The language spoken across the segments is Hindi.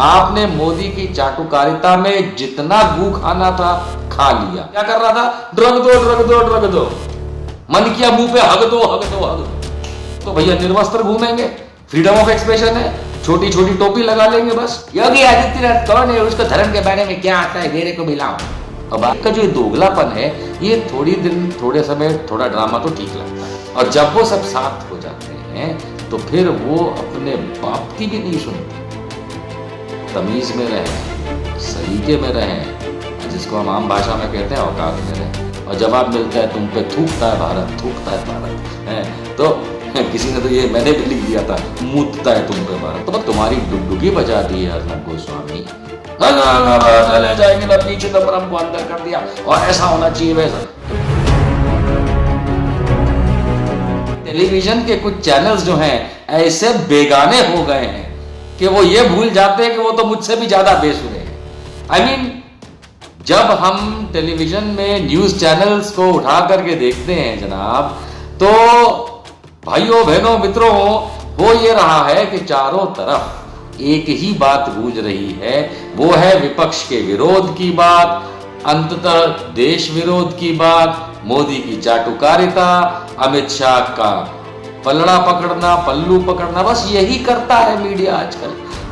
आपने मोदी की चाटुकारिता में जितना गू खाना था खा लिया। क्या कर रहा था? ड्रग दो ड्रग दो ड्रग दो, मन किया मुंह पे हग दो हग दो हग दो। तो भैया निर्वस्त्र घूमेंगे, फ्रीडम ऑफ एक्सप्रेशन है, छोटी छोटी टोपी लगा लेंगे बस। योगी आदित्यनाथ कौन है, उसको धर्म के बारे में क्या आता है, मेरे को मिलाओ। अब आपका जो दोगलापन है ये थोड़े समय थोड़ा ड्रामा तो ठीक लगता है, और जब वो सब साथ हो जाते हैं तो फिर वो अपने बाप की भी नहीं सुनते। तमीज में रहें, सलीके में रहें, जिसको हम आम भाषा में कहते हैं औकात में रहें। और जवाब मिलता है तुम पे थूकता है भारत, थूकता है भारत है। तो किसी ने तो ये मैंने भी लिख दिया था, मूतता है तुम पे भारत। तो तुम्हारी डुगडुगी बजा दी है अर्नब गोस्वामी, ले जाएंगे ना पीछे, तो हमको अंदर कर दिया और ऐसा होना चाहिए वैसा। टेलीविजन के कुछ चैनल्स जो हैं ऐसे बेगाने हो गए हैं कि वो ये भूल जाते हैं कि वो तो मुझसे भी ज्यादा बेसुरे हैं। आई मीन जब हम टेलीविजन में न्यूज चैनल्स को उठा करके देखते हैं जनाब, तो भाइयों बहनों मित्रों हो ये रहा है कि चारों तरफ एक ही बात गूंज रही है, वो है विपक्ष के विरोध की बात, अंततः देश विरोध की बात, मोदी की चाटुकारिता, अमित शाह का पलड़ा पकड़ना, पल्लू पकड़ना, बस यही करता है मीडिया आजकल।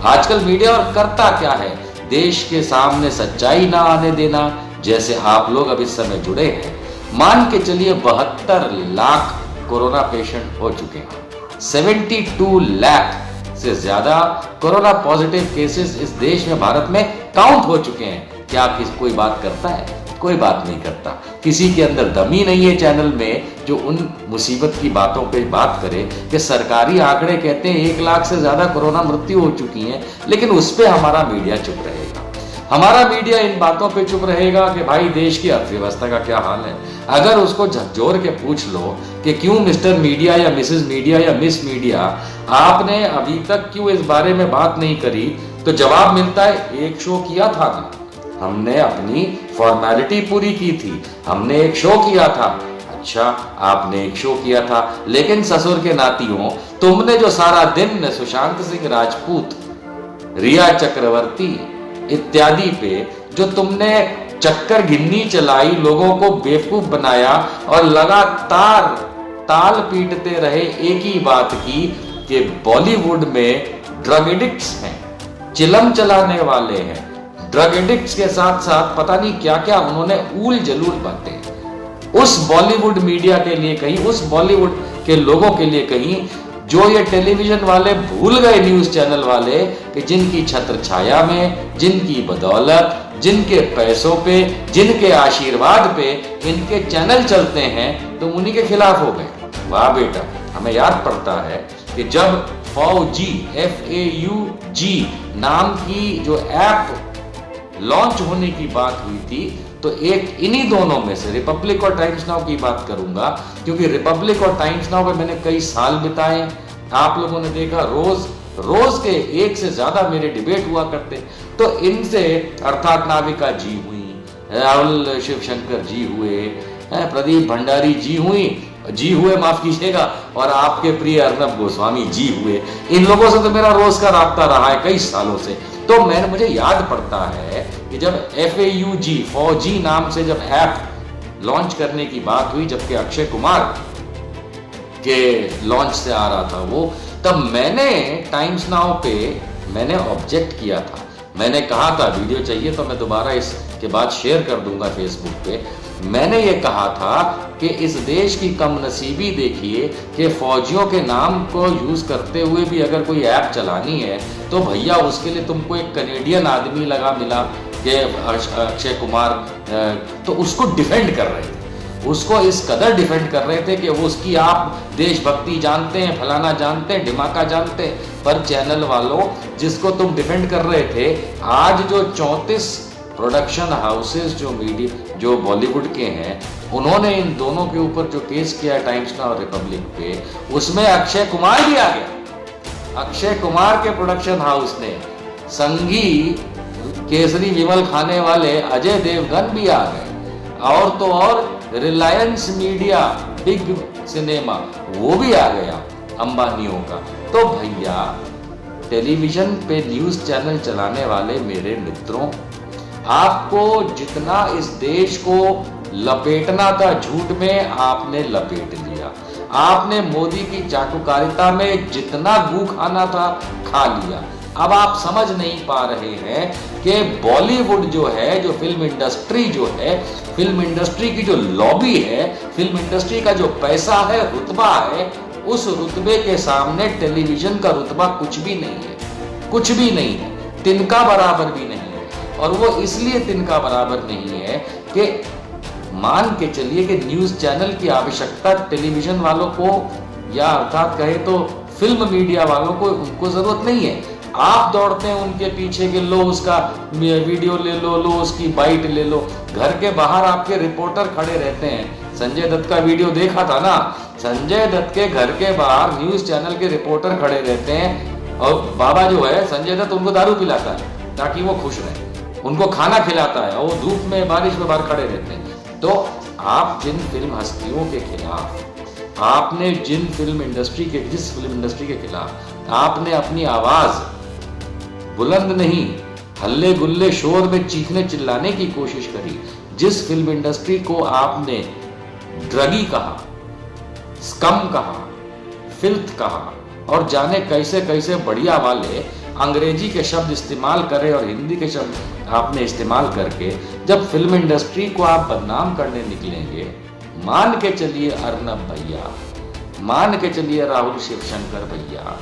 आजकल मीडिया और करता क्या है? देश के सामने सच्चाई ना आने देना, जैसे आप लोग अब इस समय जुड़े हैं। मान के चलिए 72 लाख कोरोना पेशेंट हो चुके हैं, 72 लाख से ज्यादा कोरोना पॉजिटिव केसेस इस देश में भारत में काउंट हो चुके हैं। क्या कोई बात करता है? कोई बात नहीं करता। किसी के अंदर दम ही नहीं है चैनल में जो उन मुसीबत की बातों पे बात करे कि सरकारी आंकड़े कहते हैं 1 लाख से ज्यादा कोरोना मृत्यु हो चुकी हैं, लेकिन उस पे हमारा मीडिया चुप रहेगा। हमारा मीडिया इन बातों पे चुप रहेगा कि भाई देश की अर्थव्यवस्था का क्या हाल है। अगर उसको झकझोर के पूछ लो कि क्यों मिस्टर मीडिया या मिसेस मीडिया या मिस मीडिया आपने अभी तक क्यों इस बारे में बात नहीं करी, तो जवाब मिलता है एक शो किया था ना, हमने अपनी फॉर्मेलिटी पूरी की थी, हमने एक शो किया था। अच्छा आपने एक शो किया था, लेकिन ससुर के नातियों तुमने जो सारा दिन सुशांत सिंह राजपूत, रिया चक्रवर्ती इत्यादि पे जो तुमने चक्कर गिन्नी चलाई, लोगों को बेवकूफ बनाया और लगातार ताल पीटते रहे एक ही बात की कि बॉलीवुड में ड्रग एडिक्ट्स हैं, चिलम चलाने वाले हैं। ड्रग एडिक्ट्स के साथ साथ पता नहीं क्या क्या उन्होंने ऊल जलूल बातें उस बॉलीवुड मीडिया के लिए कहीं, उस बॉलीवुड के लोगों के लिए कहीं, जो ये टेलीविजन वाले भूल गए, न्यूज चैनल वाले, कि जिनकी छत्र छाया में, जिनकी बदौलत, जिनके पैसों पे, जिनके आशीर्वाद पे इनके चैनल चलते हैं, तो उन्हीं के खिलाफ हो गए। वाह बेटा, हमें याद पड़ता है कि जब फौजी FAUG नाम की जो ऐप लॉन्च होने की बात हुई थी, तो एक इन्हीं दोनों में से, रिपब्लिक और टाइम्स नाउ की बात करूंगा, क्योंकि रिपब्लिक और टाइम्स नाउ पे मैंने कई साल बिताए। आप लोगों ने देखा रोज के एक से ज्यादा मेरे डिबेट हुआ करते। तो इनसे अर्थात नाविका जी हुई, राहुल शिवशंकर जी हुए, प्रदीप भंडारी जी हुए माफ कीजिएगा, और आपके प्रिय अर्नब गोस्वामी जी हुए। इन लोगों से तो मेरा रोज का राब्ता रहा है कई सालों से। तो मुझे याद पड़ता है कि जब FAUG फौजी नाम से जब ऐप लॉन्च करने की बात हुई, जबकि अक्षय कुमार के लॉन्च से आ रहा था वो, तब मैंने टाइम्स नाउ पे मैंने ऑब्जेक्ट किया था। मैंने कहा था वीडियो चाहिए तो मैं दोबारा इसके बाद शेयर कर दूंगा फेसबुक पे। मैंने ये कहा था कि इस देश की कमनसीबी देखिए कि फौजियों के नाम को यूज करते हुए भी अगर कोई ऐप चलानी है तो भैया उसके लिए तुमको एक कनेडियन आदमी मिला कि अक्षय कुमार, तो उसको डिफेंड कर रहे थे, उसको इस कदर डिफेंड कर रहे थे कि वो उसकी आप देशभक्ति जानते हैं, फलाना जानते हैं, ढिमाका जानते हैं। पर चैनल वालों, जिसको तुम डिफेंड कर रहे थे, आज जो 34 प्रोडक्शन हाउसेस जो बॉलीवुड के हैं, उन्होंने इन दोनों के ऊपर जो केस किया टाइम्स नाउ और रिपब्लिक पे, उसमें अक्षय कुमार भी आ गया। अक्षय कुमार के प्रोडक्शन हाउस ने संगी केसरी विमल खाने वाले अजय देवगन भी आ गए, और तो और रिलायंस मीडिया, बिग सिनेमा, वो भी आ गया अंबानियों का। तो भैया टेलीविजन पे न्यूज चैनल चलाने वाले मेरे मित्रों, आपको जितना इस देश को लपेटना था झूठ में, आपने लपेट लिया। आपने मोदी की चाटुकारिता में जितना गू खाना था खा लिया। अब आप समझ नहीं पा रहे हैं कि बॉलीवुड जो है, जो फिल्म इंडस्ट्री जो है, फिल्म इंडस्ट्री की जो लॉबी है, फिल्म इंडस्ट्री का जो पैसा है, रुतबा है, उस रुतबे के सामने टेलीविजन का रुतबा कुछ भी नहीं है, कुछ भी नहीं है, तिनका बराबर भी नहीं है। और वो इसलिए तिनका बराबर नहीं है कि मान के चलिए कि न्यूज चैनल की आवश्यकता टेलीविजन वालों को, या अर्थात कहे तो फिल्म मीडिया वालों को, उनको जरूरत नहीं है। आप दौड़ते हैं उनके पीछे कि लो उसका वीडियो ले लो, लो उसकी बाइट ले लो। घर के बाहर आपके रिपोर्टर खड़े रहते हैं। संजय दत्त का वीडियो देखा था ना, संजय दत्त के घर के बाहर न्यूज चैनल के रिपोर्टर खड़े रहते हैं और बाबा जो है संजय दत्त उनको दारू पिलाता है ताकि वो खुश रहे, उनको खाना खिलाता है और वो धूप में बारिश में बाहर खड़े रहते हैं। तो आप जिन फिल्म हस्तियों के खिलाफ, आपने जिन फिल्म इंडस्ट्री के, जिस फिल्म इंडस्ट्री के खिलाफ आपने अपनी आवाज बुलंद नहीं, हल्ले गुल्ले शोर में चीखने चिल्लाने की कोशिश करी, जिस फिल्म इंडस्ट्री को आपने ड्रगी कहा, स्कम कहा, फिल्थ कहा और जाने कैसे कैसे बढ़िया वाले अंग्रेजी के शब्द इस्तेमाल करे और हिंदी के शब्द आपने इस्तेमाल करके जब फिल्म इंडस्ट्री को आप बदनाम करने निकलेंगे, मान के चलिए अर्नब भैया, मान के चलिए राहुल शिवशंकर भैया,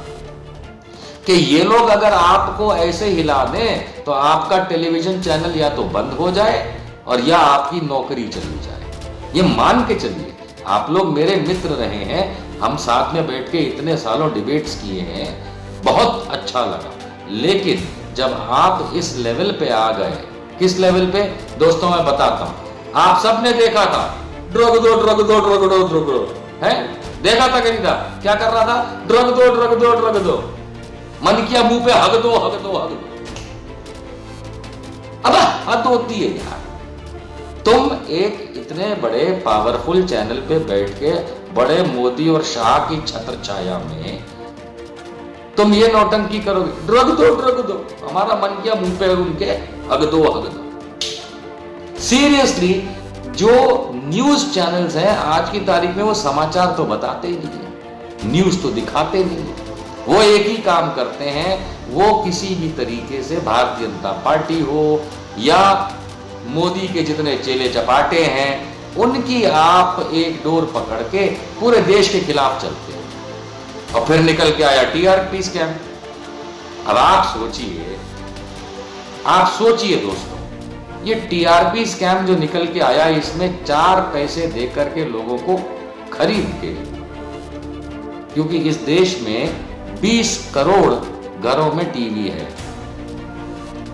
कि ये लोग अगर आपको ऐसे हिला दें तो आपका टेलीविजन चैनल या तो बंद हो जाए और या आपकी नौकरी चली जाए। ये मान के चलिए। आप लोग मेरे मित्र रहे हैं, हम साथ में बैठ के इतने सालों डिबेट्स किए हैं, बहुत अच्छा लगा। लेकिन जब आप इस लेवल पे आ गए, किस लेवल पे दोस्तों मैं बताता हूं। आप सबने देखा था ड्रग दो ड्रग दो ड्रग दो ड्रग दो, है देखा था कि नहीं था? क्या कर रहा था? ड्रग दो ड्रग दो ड्रग दो। मन किया मुंह पे हग दो हग दो हग दो। अब हद होती है यार। तुम एक इतने बड़े पावरफुल चैनल पे बैठ के बड़े मोदी और शाह की छत्र छाया में तुम ये नौटंकी करोगे, ड्रग दो ड्रग दो। हमारा मन किया मुंह पे उनके हग दो हग दो। सीरियसली, जो न्यूज चैनल्स हैं आज की तारीख में वो समाचार तो बताते ही नहीं है, न्यूज तो दिखाते नहीं है। वो एक ही काम करते हैं, वो किसी भी तरीके से भारतीय जनता पार्टी हो या मोदी के जितने चेले चपाटे हैं, उनकी आप एक डोर पकड़ के पूरे देश के खिलाफ चलते हैं। और फिर निकल के आया टीआरपी स्कैम। अब आप सोचिए दोस्तों, ये टीआरपी स्कैम जो निकल के आया, इसमें 4 पैसे देकर के लोगों को खरीद के, क्योंकि इस देश में 20 करोड़ घरों में टीवी है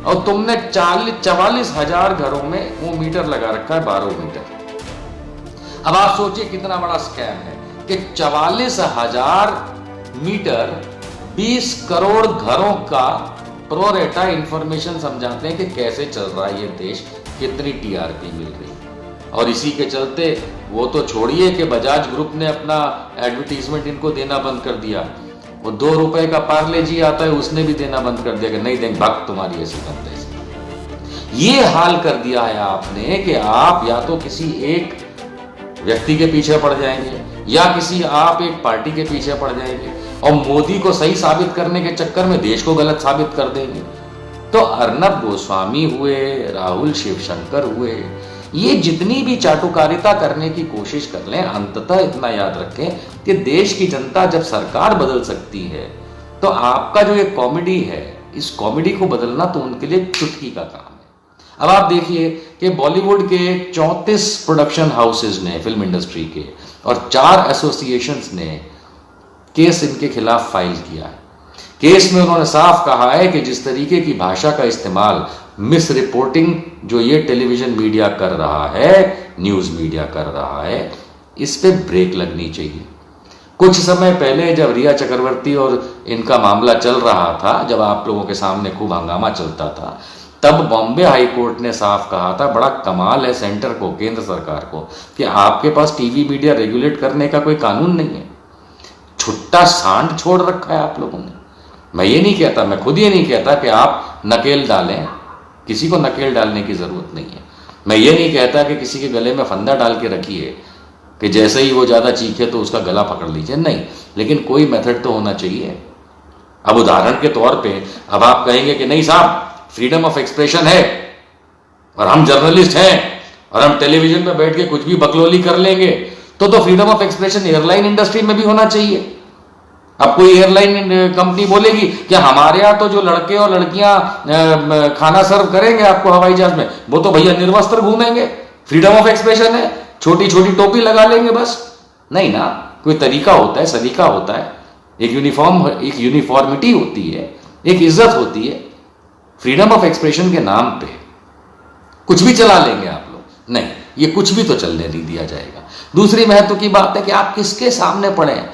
और तुमने 44 हजार घरों में वो मीटर लगा रखा है, 12 मीटर। अब आप सोचिए कितना बड़ा स्कैम है कि 44,000 मीटर 20 करोड़ घरों का प्रोरेटा इंफॉर्मेशन समझाते हैं कि कैसे चल रहा है ये देश, कितनी टीआरपी मिल रही है। और इसी के चलते वो तो छोड़िए कि बजाज ग्रुप ने अपना एडवर्टीजमेंट इनको देना बंद कर दिया। वो 2 रुपए का पार्ले जी आता है, उसने भी देना बंद कर दिया कि नहीं देंगे, भक्त तुम्हारी ऐसी बनते ऐसी। ये हाल कर दिया है आपने कि आप या तो किसी एक व्यक्ति के पीछे पड़ जाएंगे या किसी आप एक पार्टी के पीछे पड़ जाएंगे और मोदी को सही साबित करने के चक्कर में देश को गलत साबित कर देंगे। तो अर्नब गोस्वामी हुए, राहुल शिवशंकर हुए, ये जितनी भी चाटुकारिता करने की कोशिश कर लें, अंततः इतना याद रखें कि देश की जनता जब सरकार बदल सकती है तो आपका जो ये कॉमेडी है, इस कॉमेडी को बदलना तो उनके लिए चुटकी का काम है। अब आप देखिए कि बॉलीवुड के 34 प्रोडक्शन हाउसेज ने, फिल्म इंडस्ट्री के, और 4 एसोसिएशंस ने केस इनके खिलाफ फाइल किया है। केस में उन्होंने साफ कहा है कि जिस तरीके की भाषा का इस्तेमाल, मिस रिपोर्टिंग जो ये टेलीविजन मीडिया कर रहा है, न्यूज मीडिया कर रहा है, इस पे ब्रेक लगनी चाहिए। कुछ समय पहले जब रिया चक्रवर्ती और इनका मामला चल रहा था, जब आप लोगों के सामने खूब हंगामा चलता था, तब बॉम्बे हाई कोर्ट ने साफ कहा था, बड़ा कमाल है सेंटर को, केंद्र सरकार को, कि आपके पास टीवी मीडिया रेगुलेट करने का कोई कानून नहीं है। छुट्टा सांड छोड़ रखा है आप लोगों ने। मैं ये नहीं कहता, मैं खुद ये नहीं कहता कि आप नकेल डालें, किसी को नकेल डालने की जरूरत नहीं है। मैं ये नहीं कहता कि किसी के गले में फंदा डाल के रखिए कि जैसे ही वो ज्यादा चीखे तो उसका गला पकड़ लीजिए, नहीं, लेकिन कोई मेथड तो होना चाहिए। अब उदाहरण के तौर पे अब आप कहेंगे कि नहीं साहब, फ्रीडम ऑफ एक्सप्रेशन है और हम जर्नलिस्ट हैं और हम टेलीविजन पे बैठ के कुछ भी बकलोली कर लेंगे, तो freedom of expression airline industry में भी होना चाहिए। अब कोई एयरलाइन कंपनी बोलेगी कि हमारे यहाँ तो जो लड़के और लड़कियां खाना सर्व करेंगे आपको हवाई जहाज में, वो तो भैया निर्वस्त्र घूमेंगे, फ्रीडम ऑफ एक्सप्रेशन है, छोटी छोटी टोपी लगा लेंगे बस। नहीं ना, कोई तरीका होता है, सलीका होता है, एक यूनिफॉर्मिटी होती है, एक इज्जत होती है। फ्रीडम ऑफ एक्सप्रेशन के नाम पे कुछ भी चला लेंगे आप लोग, नहीं, ये कुछ भी तो चलने नहीं दिया जाएगा। दूसरी महत्व की बात है कि आप किसके सामने पड़े हैं।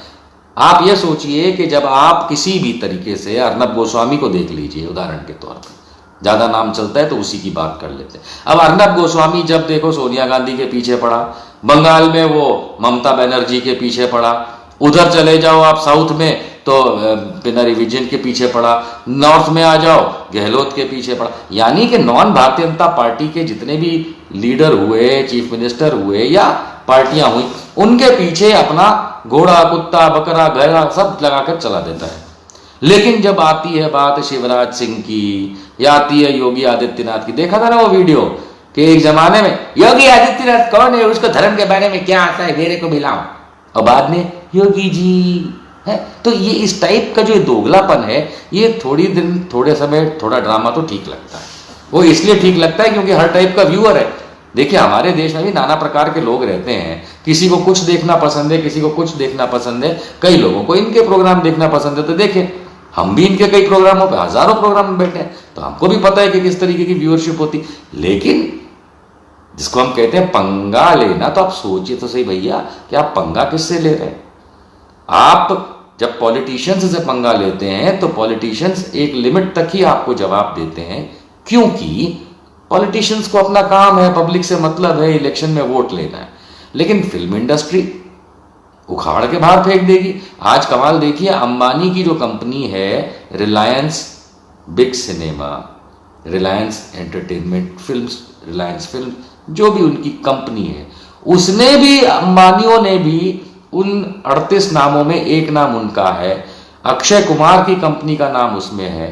आप ये सोचिए कि जब आप किसी भी तरीके से अर्नब गोस्वामी को देख लीजिए उदाहरण के तौर पर, ज्यादा नाम चलता है तो उसी की बात कर लेते हैं। अब अर्नब गोस्वामी जब देखो सोनिया गांधी के पीछे पड़ा, बंगाल में वो ममता बनर्जी के पीछे पड़ा, उधर चले जाओ आप साउथ में तो पिनराई विजयन के पीछे पड़ा, नॉर्थ में आ जाओ गहलोत के पीछे पड़ा। यानी कि नॉन भारतीय जनता पार्टी के जितने भी लीडर हुए, चीफ मिनिस्टर हुए या पार्टियां हुई, उनके पीछे अपना घोड़ा, कुत्ता, बकरा, गधा सब लगाकर चला देता है। लेकिन जब आती है बात शिवराज सिंह की या आती है योगी आदित्यनाथ की, देखा था ना वो वीडियो कि एक जमाने में योगी आदित्यनाथ कौन है, उसको धर्म के बारे में क्या आता है, मेरे को मिलाओ, और बाद में योगी जी है। तो ये इस टाइप का जो दोगलापन है, ये थोड़े समय थोड़ा ड्रामा तो ठीक लगता है। वो इसलिए ठीक लगता है क्योंकि हर टाइप का व्यूअर है। देखिए हमारे देश में भी नाना प्रकार के लोग रहते हैं, किसी को कुछ देखना पसंद है, किसी को कुछ देखना पसंद है, कई लोगों को इनके प्रोग्राम देखना पसंद है। तो देखें, हम भी इनके कई प्रोग्रामों पे हजारों प्रोग्राम में बैठे हैं, तो हमको भी पता है कि किस तरीके की व्यूअरशिप होती। लेकिन जिसको हम कहते हैं पंगा लेना, तो आप सोचिए तो सही भैया कि आप पंगा किससे ले रहे हैं। आप जब पॉलिटिशियंस से पंगा लेते हैं तो पॉलिटिशियंस एक लिमिट तक ही आपको जवाब देते हैं, क्योंकि पॉलिटिशियंस को अपना काम है, पब्लिक से मतलब है, इलेक्शन में वोट लेना है। लेकिन फिल्म इंडस्ट्री उखाड़ के बाहर फेंक देगी। आज कमाल देखिए, अंबानी की जो कंपनी है Reliance Big cinema, Reliance entertainment films, Reliance film, जो भी उनकी कंपनी है, उसने भी, अंबानियों ने भी उन 38 नामों में एक नाम उनका है, अक्षय कुमार की कंपनी का नाम उसमें है,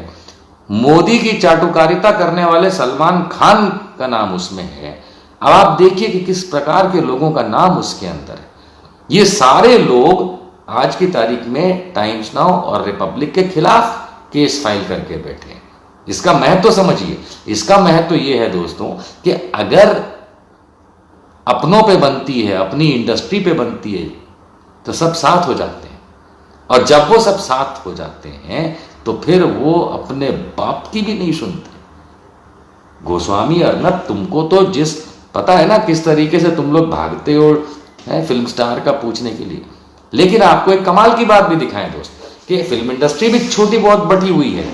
मोदी की चाटुकारिता करने वाले सलमान खान का नाम उसमें है। अब आप देखिए कि किस प्रकार के लोगों का नाम उसके अंदर है। ये सारे लोग आज की तारीख में टाइम्स नाउ और रिपब्लिक के खिलाफ केस फाइल करके बैठे हैं। इसका महत्व समझिए। इसका महत्व ये है दोस्तों कि अगर अपनों पे बनती है, अपनी इंडस्ट्री पे बनती है, तो सब साथ हो जाते हैं, और जब वो सब साथ हो जाते हैं तो फिर वो अपने बाप की भी नहीं सुनते। गोस्वामी, अर्नब, तुमको तो जिस पता है ना किस तरीके से तुम लोग भागते हो फिल्म स्टार का पूछने के लिए। लेकिन आपको एक कमाल की बात भी दिखाएं दोस्त, कि फिल्म इंडस्ट्री भी छोटी बहुत बटी हुई है।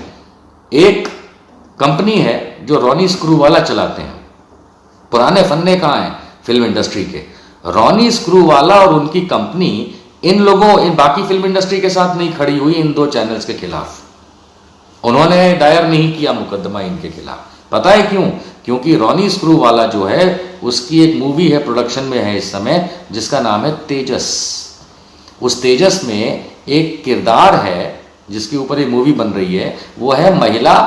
एक कंपनी है जो रॉनी स्क्रूवाला चलाते हैं। पुराने फन्ने कहाँ हैं फिल्म इंडस्ट्री के? रॉनी स्क्रूवाला और उनकी कंपनी इन बाकी फिल्म इंडस्ट्री के साथ नहीं खड़ी हुई इन दो चैनल्स के खिलाफ। उन्होंने दायर नहीं किया मुकदमा इनके खिलाफ। पता है क्यों? क्योंकि रॉनी स्क्रूवाला जो है, उसकी एक मूवी है, प्रोडक्शन में है इस समय, जिसका नाम है तेजस। उस तेजस में एक किरदार है जिसके ऊपर ये मूवी बन रही है, वो है महिला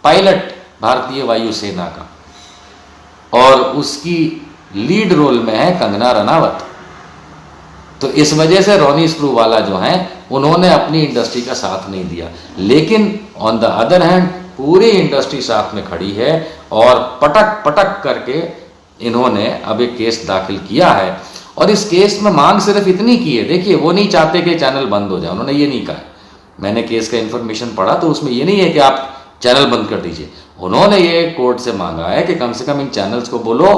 पायलट भारतीय वायुसेना का, और उसकी लीड रोल में है कंगना रनावत। तो इस वजह से रॉनी स्क्रूवाला जो हैं, उन्होंने अपनी इंडस्ट्री का साथ नहीं दिया। लेकिन ऑन द अदर हैंड पूरी इंडस्ट्री साथ में खड़ी है, और पटक पटक करके इन्होंने अब एक केस दाखिल किया है। और इस केस में मांग सिर्फ इतनी की है, देखिए वो नहीं चाहते कि चैनल बंद हो जाए, उन्होंने ये नहीं कहा। मैंने केस का इंफॉर्मेशन पढ़ा तो उसमें ये नहीं है कि आप चैनल बंद कर दीजिए। उन्होंने ये कोर्ट से मांगा है कि कम से कम इन चैनल्स को बोलो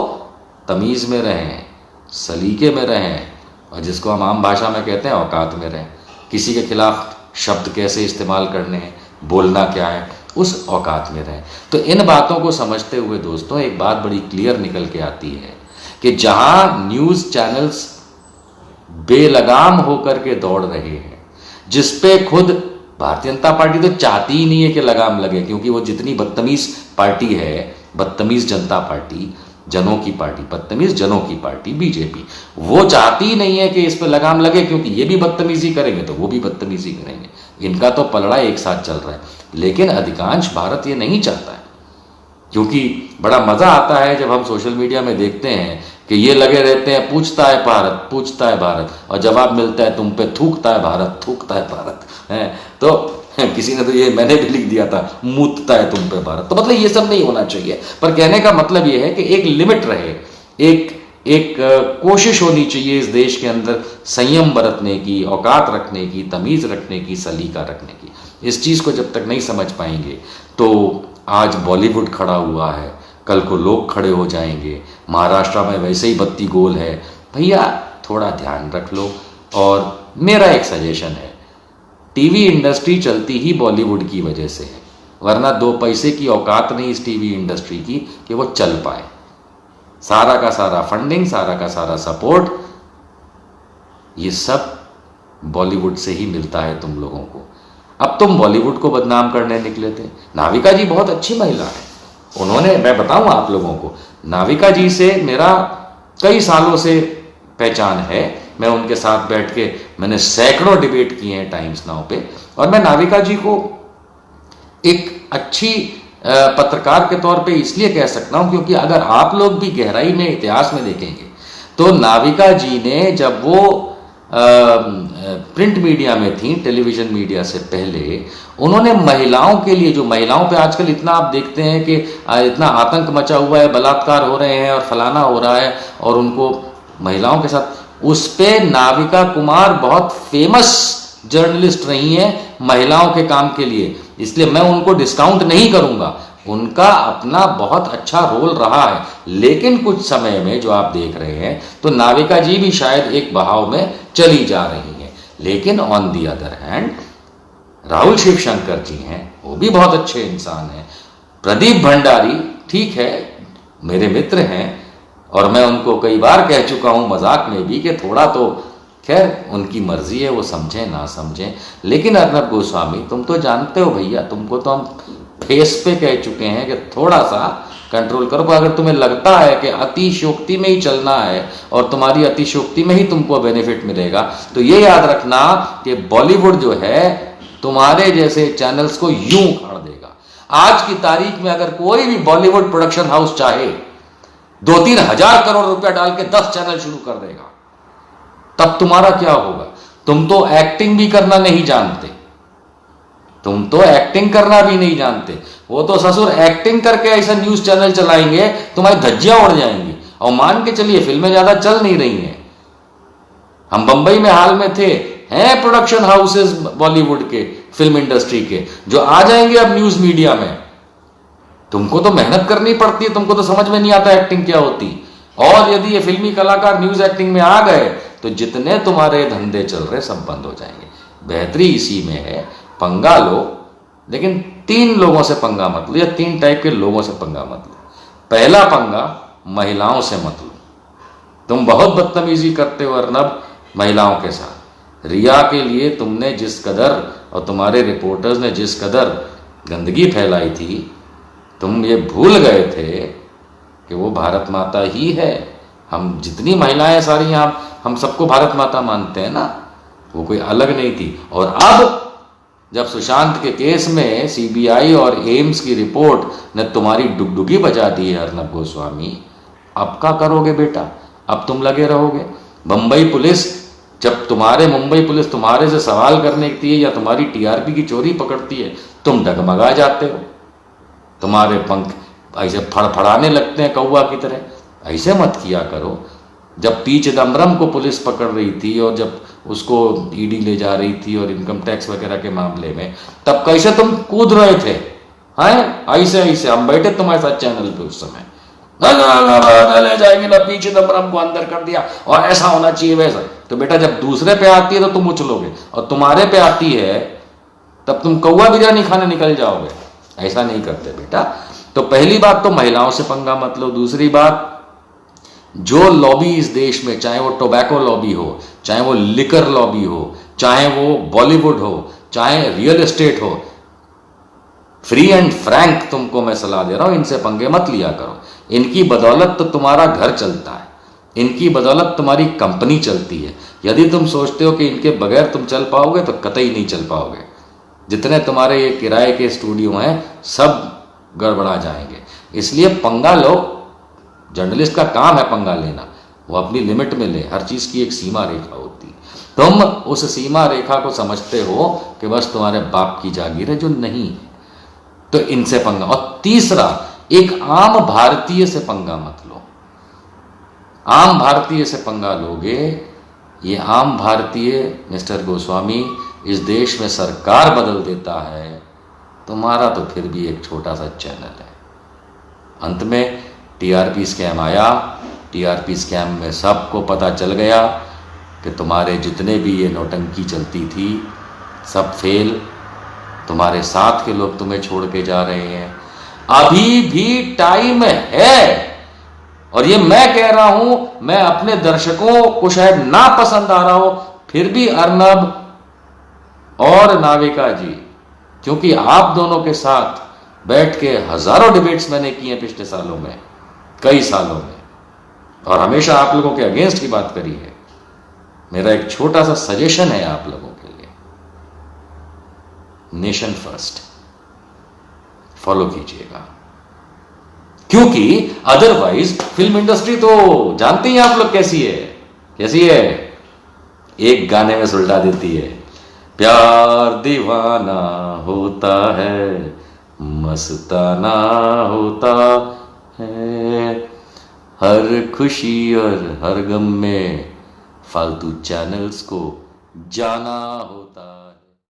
तमीज में रहें, सलीके में रहें, और जिसको हम आम भाषा में कहते हैं औकात में रहें। किसी के खिलाफ शब्द कैसे इस्तेमाल करने हैं, बोलना क्या है, उस औकात में रहें। तो इन बातों को समझते हुए दोस्तों एक बात बड़ी क्लियर निकल के आती है कि जहां न्यूज़ चैनल्स बेलगाम होकर के दौड़ रहे हैं, जिस पे खुद भारतीय जनता पार्टी तो चाहती ही नहीं है कि लगाम लगे, क्योंकि वो जितनी बदतमीज पार्टी है, बदतमीज जनता पार्टी, जनों की पार्टी, बदतमीज जनों की पार्टी बीजेपी, वो चाहती ही नहीं है कि इस पर लगाम लगे, क्योंकि ये भी बदतमीजी करेंगे तो वो भी बदतमीजी करेंगे। इनका तो पलड़ा एक साथ चल रहा है। लेकिन अधिकांश भारत ये नहीं चाहता है, क्योंकि बड़ा मजा आता है जब हम सोशल मीडिया में देखते हैं कि ये लगे रहते हैं पूछता है भारत, पूछता है भारत, और जवाब मिलता है तुम पे थूकता है भारत, थूकता है भारत है। तो किसी ने तो ये मैंने भी लिख दिया था, मूतता है तुम पे भारत। तो मतलब ये सब नहीं होना चाहिए, पर कहने का मतलब ये है कि एक लिमिट रहे, एक कोशिश होनी चाहिए इस देश के अंदर संयम बरतने की, औकात रखने की, तमीज रखने की, सलीका रखने की। इस चीज को जब तक नहीं समझ पाएंगे तो आज बॉलीवुड खड़ा हुआ है, कल को लोग खड़े हो जाएंगे। महाराष्ट्र में वैसे ही बत्ती गोल है, भैया थोड़ा ध्यान रख लो। और मेरा एक सजेशन है, टीवी इंडस्ट्री चलती ही बॉलीवुड की वजह से है, वरना 2 पैसे की औकात नहीं इस टीवी इंडस्ट्री की कि वो चल पाए। सारा का सारा फंडिंग, सारा का सारा सपोर्ट, ये सब बॉलीवुड से ही मिलता है तुम लोगों को। अब तुम बॉलीवुड को बदनाम करने निकले थे। नाविका जी बहुत अच्छी महिला है, उन्होंने, मैं बताऊं आप लोगों को, नाविका जी से मेरा कई सालों से पहचान है। मैं उनके साथ बैठ के मैंने सैकड़ों डिबेट किए हैं टाइम्स नाउ पे, और मैं नाविका जी को एक अच्छी पत्रकार के तौर पे इसलिए कह सकता हूं क्योंकि अगर आप लोग भी गहराई में इतिहास में देखेंगे तो नाविका जी ने, जब वो प्रिंट मीडिया में थी, टेलीविजन मीडिया से पहले, उन्होंने महिलाओं के लिए, जो महिलाओं पे आजकल इतना आप देखते हैं कि इतना आतंक मचा हुआ है, बलात्कार हो रहे हैं और फलाना हो रहा है, और उनको महिलाओं के साथ, उस पे नाविका कुमार बहुत फेमस जर्नलिस्ट रही हैं महिलाओं के काम के लिए, इसलिए मैं उनको डिस्काउंट नहीं करूंगा, उनका अपना बहुत अच्छा रोल रहा है। लेकिन कुछ समय में जो आप देख रहे हैं तो नाविका जी भी शायद एक बहाव में चली जा रही हैं। लेकिन on the other hand Rahul Shivshankar ji हैं, वो भी बहुत अच्छे इंसान हैं। प्रदीप भंडारी ठीक है, मेरे मित्र हैं, और मैं उनको कई बार कह चुका हूं मजाक में भी कि थोड़ा तो, खैर उनकी मर्जी है, वो समझें ना समझें। लेकिन अर्नब गोस्वामी, तुम तो जानते हो भैया, तुमको तो हम फेस पे कह चुके हैं कि थोड़ा सा कंट्रोल करो। अगर तुम्हें लगता है कि अतिशयोक्ति में ही चलना है और तुम्हारी अतिशयोक्ति में ही तुमको बेनिफिट मिलेगा, तो ये याद रखना कि बॉलीवुड जो है तुम्हारे जैसे चैनल्स को यूं उखाड़ देगा। आज की तारीख में अगर कोई भी बॉलीवुड प्रोडक्शन हाउस चाहे 2-3 हजार करोड़ रुपया डाल के 10 चैनल शुरू कर देगा, तब तुम्हारा क्या होगा? तुम तो एक्टिंग भी करना नहीं जानते, तुम तो एक्टिंग करना भी नहीं जानते। वो तो ससुर एक्टिंग करके ऐसा न्यूज चैनल चलाएंगे तुम्हारी धज्जियां उड़ जाएंगी। और मान के चलिए फिल्में ज्यादा चल नहीं रही हैं, हम बंबई में हाल में थे, हैं प्रोडक्शन हाउसेस बॉलीवुड के, फिल्म इंडस्ट्री के, जो आ जाएंगे अब न्यूज मीडिया में। तुमको तो मेहनत करनी पड़ती है, तुमको तो समझ में नहीं आता एक्टिंग क्या होती। और यदि ये फिल्मी कलाकार न्यूज एक्टिंग में आ गए तो जितने तुम्हारे धंधे चल रहे सब बंद हो जाएंगे। बेहतरी इसी में है, पंगा लो, लेकिन 3 लोगों से पंगा मत लो, या 3 टाइप के लोगों से पंगा मत लो। पहला पंगा महिलाओं से मत लो। तुम बहुत बदतमीजी करते हो अर्नब महिलाओं के साथ। रिया के लिए तुमने जिस कदर, और तुम्हारे रिपोर्टर्स ने जिस कदर गंदगी फैलाई थी, तुम ये भूल गए थे कि वो भारत माता ही है। हम जितनी महिलाएं सारी यहाँ, हम सबको भारत माता मानते हैं ना, वो कोई अलग नहीं थी। और अब जब सुशांत के केस में सीबीआई और एम्स की रिपोर्ट ने तुम्हारी डुगडुगी बजा दी है अर्नब गोस्वामी, अब क्या करोगे बेटा? अब तुम लगे रहोगे। मुंबई पुलिस, जब मुंबई पुलिस तुम्हारे से सवाल करने की है या तुम्हारी टीआरपी की चोरी पकड़ती है, तुम डगमगा जाते हो, तुम्हारे पंख ऐसे फड़फड़ाने लगते हैं कौवा की तरह। ऐसे मत किया करो। जब पी चिदम्बरम को पुलिस पकड़ रही थी और जब उसको ईडी ले जा रही थी और इनकम टैक्स वगैरह के मामले में, तब कैसे तुम कूद रहे थे? हैं ऐसे ऐसे हम बैठे तुम्हारे साथ चैनल पे उस समय, ले जाएंगे ना, पी चिदम्बरम को अंदर कर दिया और ऐसा होना चाहिए वैसा। तो बेटा जब दूसरे पे आती है तो तुम उछलोगे, और तुम्हारे पे आती है तब तुम कौवा बिरयानी खाने निकल जाओगे। ऐसा नहीं करते बेटा। तो पहली बात तो महिलाओं से पंगा मत लो। दूसरी बात, जो लॉबी इस देश में, चाहे वो टोबैको लॉबी हो, चाहे वो लिकर लॉबी हो, चाहे वो बॉलीवुड हो, चाहे रियल एस्टेट हो, फ्री एंड फ्रैंक तुमको मैं सलाह दे रहा हूं, इनसे पंगे मत लिया करो। इनकी बदौलत तो तुम्हारा घर चलता है, इनकी बदौलत तुम्हारी कंपनी चलती है। यदि तुम सोचते हो कि इनके बगैर तुम चल पाओगे तो कतई नहीं चल पाओगे। जितने तुम्हारे ये किराए के स्टूडियो हैं सब गड़बड़ा जाएंगे। इसलिए पंगा लो, जर्नलिस्ट का काम है पंगा लेना, वो अपनी लिमिट में ले। हर चीज की एक सीमा रेखा होती है, तुम उस सीमा रेखा को समझते हो कि बस तुम्हारे बाप की जागीर है, जो नहीं है, तो इनसे पंगा। और तीसरा, एक आम भारतीय से पंगा मत लो। आम भारतीय से पंगा लोगे, ये आम भारतीय मिस्टर गोस्वामी इस देश में सरकार बदल देता है, तुम्हारा तो फिर भी एक छोटा सा चैनल है। अंत में टीआरपी स्कैम आया, टीआरपी स्कैम में सबको पता चल गया कि तुम्हारे जितने भी ये नौटंकी चलती थी सब फेल, तुम्हारे साथ के लोग तुम्हें छोड़ के जा रहे हैं। अभी भी टाइम है, और ये मैं कह रहा हूं, मैं अपने दर्शकों को शायद ना पसंद आ रहा हो, फिर भी अर्नब और नाविका जी, क्योंकि आप दोनों के साथ बैठ के हजारों डिबेट्स मैंने की हैं पिछले सालों में, कई सालों में, और हमेशा आप लोगों के अगेंस्ट की बात करी है। मेरा एक छोटा सा सजेशन है आप लोगों के लिए, नेशन फर्स्ट फॉलो कीजिएगा, क्योंकि अदरवाइज फिल्म इंडस्ट्री तो जानते ही आप लोग कैसी है, कैसी है, एक गाने में सुलटा देती है। प्यार दीवाना होता है, मस्ताना होता है, हर खुशी और हर गम में फालतू चैनल्स को जाना हो।